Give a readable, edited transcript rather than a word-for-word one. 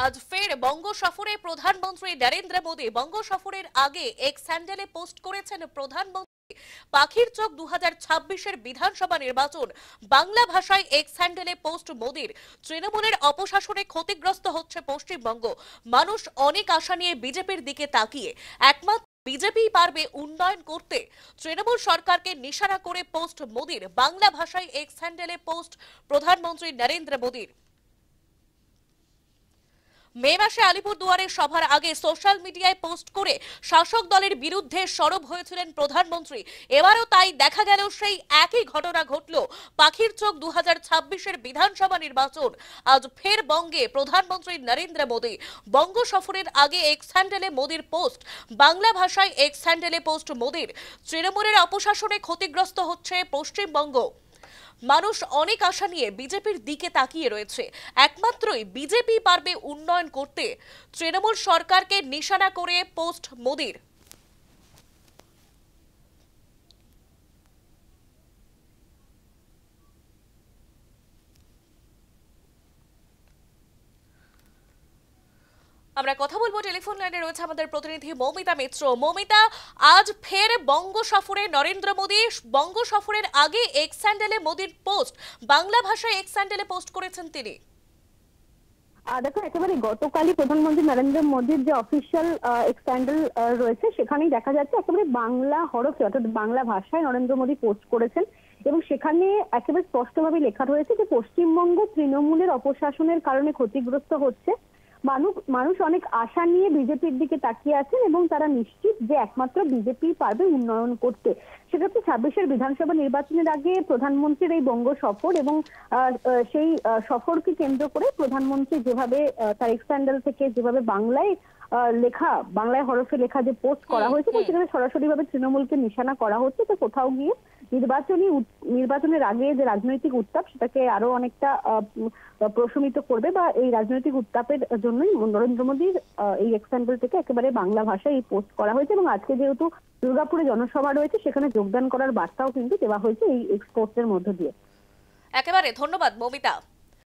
আজ ফের বঙ্গ সফরে প্রধানমন্ত্রী নরেন্দ্র মোদী। বঙ্গ সফরের আগে এক্স হ্যান্ডেলে পোস্ট করেছেন প্রধানমন্ত্রী, পাখির চোখ 2026-এর বিধানসভা নির্বাচন। বাংলা ভাষায় এক্স হ্যান্ডেলে পোস্ট মোদীর। তৃণমূলের অপশাসনে ক্ষতিগ্রস্ত হচ্ছে পশ্চিমবঙ্গ। মানুষ অনেক আশা নিয়ে বিজেপির দিকে তাকিয়ে। একমাত্র বিজেপি পারবে উন্নয়ন করতে। তৃণমূল সরকারকে নিশানা করে পোস্ট মোদীর। বাংলা ভাষায় এক্স হ্যান্ডেলে পোস্ট প্রধানমন্ত্রী নরেন্দ্র মোদীর। মে মাসে আলিপুরদুয়ারে সভার আগে সোশ্যাল মিডিয়ায় পোস্ট করে শাসক দলের বিরুদ্ধে সরব হয়েছিলেন প্রধানমন্ত্রী। এবারও তাই দেখা গেল, সেই একই ঘটনা ঘটল। পাখির চোখ 2026-এর বিধানসভা নির্বাচন। আজ ফের বঙ্গে প্রধানমন্ত্রী নরেন্দ্র মোদী। বঙ্গ সফরের আগে এক্স হ্যান্ডেলে মোদীর পোস্ট। বাংলা ভাষায় এক্স হ্যান্ডেলে পোস্ট মোদীর। তৃণমূলের অপশাসনে ক্ষতিগ্রস্ত হচ্ছে পশ্চিমবঙ্গ। মানুষ অনেক আশা নিয়ে বিজেপির দিকে তাকিয়ে রয়েছে। একমাত্রই বিজেপি পারবে উন্নয়ন করতে। তৃণমূল সরকারকে নিশানা করে পোস্ট মোদীর। আমরা কথা বলবো, টেলিফোন লাইনে রয়েছে আমাদের প্রতিনিধি মৌমিতা মিত্র। মৌমিতা, আজ ফের বঙ্গ সফরে নরেন্দ্র মোদী। বঙ্গ সফরের আগে এক্স হ্যান্ডেলে মোদীর পোস্ট। বাংলা ভাষায় এক্স হ্যান্ডেলে পোস্ট করেছেন তিনি। দেখো, একেবারে গতকালই প্রধানমন্ত্রী নরেন্দ্র মোদীর যে অফিসিয়াল এক্স হ্যান্ডেল রয়েছে, সেখানেই দেখা যাচ্ছে একেবারে বাংলা হরফে অর্থাৎ বাংলা ভাষায় নরেন্দ্র মোদী পোস্ট করেছেন। এবং সেখানে একেবারে স্পষ্টভাবে লেখা রয়েছে যে পশ্চিমবঙ্গ তৃণমূলের অপশাসনের কারণে ক্ষতিগ্রস্ত হচ্ছে। মানুষ অনেক আশা নিয়ে বিজেপির দিকে তাকিয়ে আছেন এবং তারা নিশ্চিত যে একমাত্র বিজেপি পারবে উন্নয়ন করতে। সেটা হচ্ছে 26-এর বিধানসভা নির্বাচনের আগে প্রধানমন্ত্রীর এই বঙ্গ সফর। এবং সেই সফরকে কেন্দ্র করে প্রধানমন্ত্রী যেভাবে তার এক্স হ্যান্ডেল থেকে যেভাবে বাংলায় বাংলায় হরফে লেখা যে পোস্ট করা হয়েছে, সেখানে সরাসরি ভাবে তৃণমূলকে নিশানা করা হচ্ছে। তো কোথাও গিয়ে নির্বাচনের আগে যে রাজনৈতিক উত্তাপ, সেটাকে আরো অনেকটা প্রশমিত করবে, বা এই রাজনৈতিক উত্তাপের জন্যই নরেন্দ্র মোদীর এই এক্স হ্যান্ডেল থেকে একেবারে বাংলা ভাষায় এই পোস্ট করা হয়েছে। এবং আজকে যেহেতু দুর্গাপুরে জনসভা রয়েছে, সেখানে যোগদান করার বার্তাও কিন্তু দেওয়া হয়েছে এই এক্স পোস্টের মধ্য দিয়ে। একেবারে ধন্যবাদ মৌমিতা।